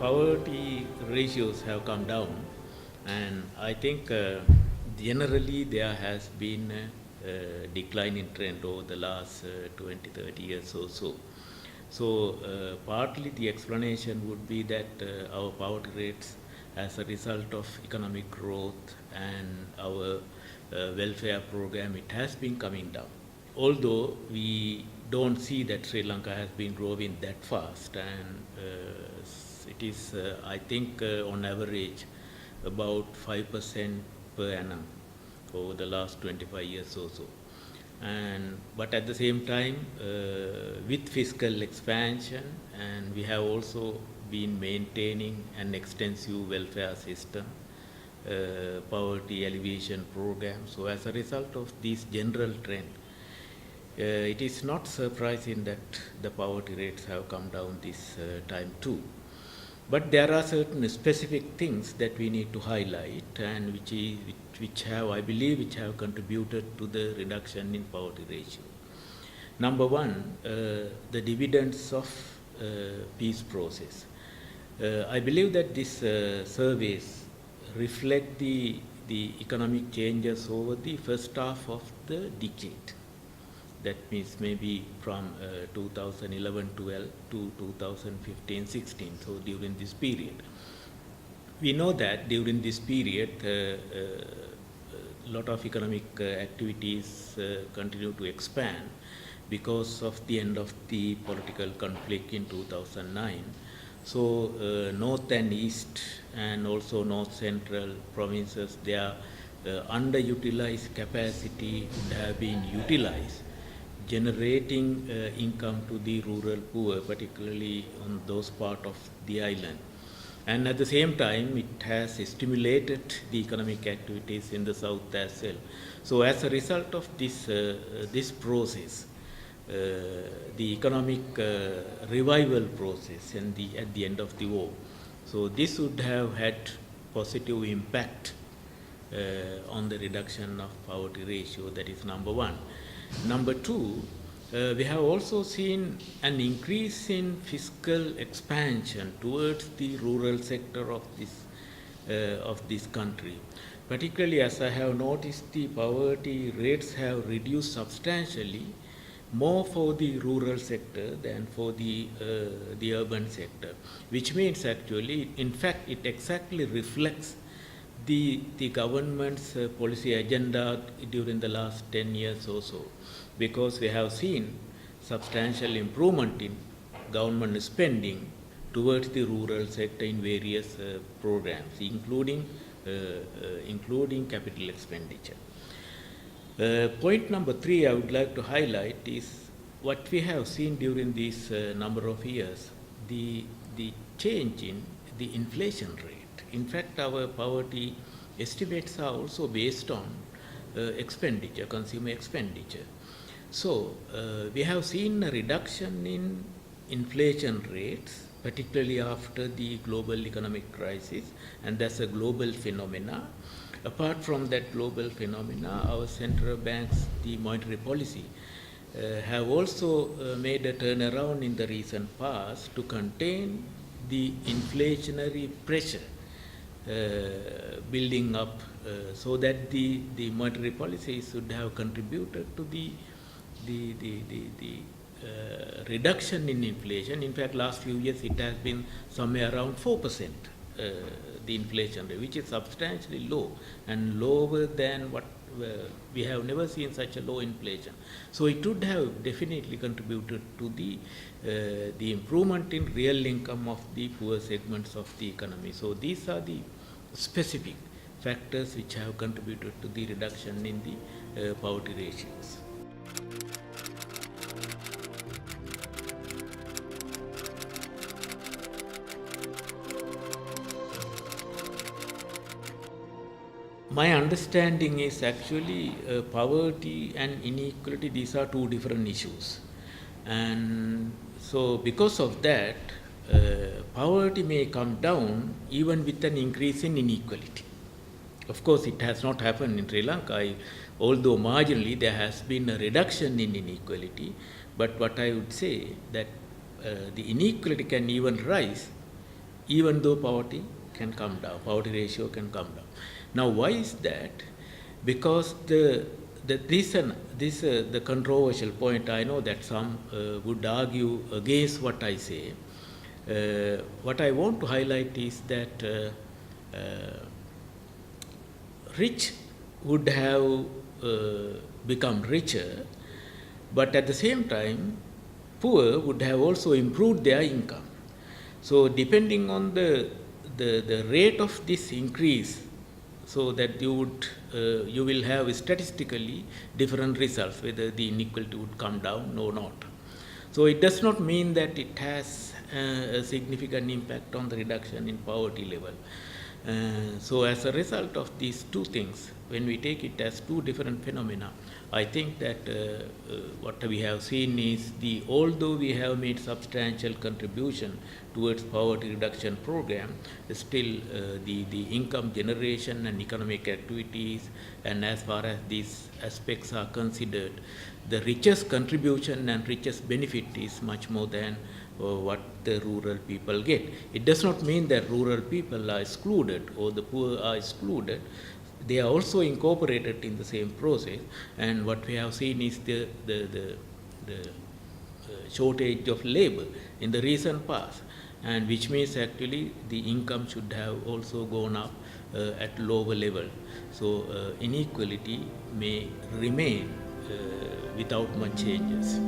poverty ratios have come down, and I think generally there has been a decline in trend over the last 20, 30 years or so. So partly the explanation would be that our poverty rates as a result of economic growth and our welfare program, it has been coming down. Although we don't see that Sri Lanka has been growing that fast, and it is, I think, on average about 5% per annum over the last 25 years or so. But at the same time, with fiscal expansion, and we have also been maintaining an extensive welfare system, poverty alleviation program. So as a result of this general trend, it is not surprising that the poverty rates have come down this time too. But there are certain specific things that we need to highlight, and which have, I believe, which have contributed to the reduction in poverty ratio. Number one, the dividends of peace process. I believe that these surveys reflect the economic changes over the first half of the decade. That means maybe from 2011-12 to 2015-16, so during this period. We know that during this period, a lot of economic activities continue to expand because of the end of the political conflict in 2009. So North and East and also North Central provinces, their underutilized capacity would have been utilized, generating income to the rural poor, particularly on those parts of the island. And at the same time, it has stimulated the economic activities in the south as well. So as a result of this process, the economic revival process at the end of the war, so this would have had positive impact on the reduction of poverty ratio. That is number one. Number two, we have also seen an increase in fiscal expansion towards the rural sector of this country. Particularly, as I have noticed, the poverty rates have reduced substantially, more for the rural sector than for the urban sector, which means actually, in fact, it exactly reflects the government's policy agenda during the last 10 years or so, because we have seen substantial improvement in government spending towards the rural sector in various programs, including capital expenditure. Point number three I would like to highlight is what we have seen during this number of years, the change in the inflation rate. In fact, our poverty estimates are also based on expenditure, consumer expenditure. So we have seen a reduction in inflation rates, particularly after the global economic crisis, and that's a global phenomena. Apart from that global phenomena, our central banks, the monetary policy, have also made a turnaround in the recent past to contain the inflationary pressure building up, so that the monetary policy should have contributed to the reduction in inflation. In fact, last few years it has been somewhere around 4%, the inflation rate, which is substantially low and lower than what we have never seen such a low inflation. So it would have definitely contributed to the improvement in real income of the poor segments of the economy. So these are the specific factors which have contributed to the reduction in the poverty ratios. My understanding is actually poverty and inequality, these are two different issues. And so because of that, poverty may come down even with an increase in inequality. Of course, it has not happened in Sri Lanka, although marginally there has been a reduction in inequality. But what I would say that the inequality can even rise even though poverty can come down, poverty ratio can come down. Now, why is that? Because the controversial point, I know that some would argue against what I say. What I want to highlight is that rich would have become richer, but at the same time, poor would have also improved their income. So, depending on the rate of this increase, so that you will have statistically different results, whether the inequality would come down or not. So, it does not mean that it has a significant impact on the reduction in poverty level. So, as a result of these two things, when we take it as two different phenomena, I think that what we have seen is although we have made substantial contribution towards poverty reduction program, still the income generation and economic activities, and as far as these aspects are considered, the richest contribution and richest benefit is much more than what the rural people get. It does not mean that rural people are excluded or the poor are excluded. They are also incorporated in the same process, and what we have seen is the shortage of labor in the recent past, and which means actually the income should have also gone up at lower level. So inequality may remain without much changes.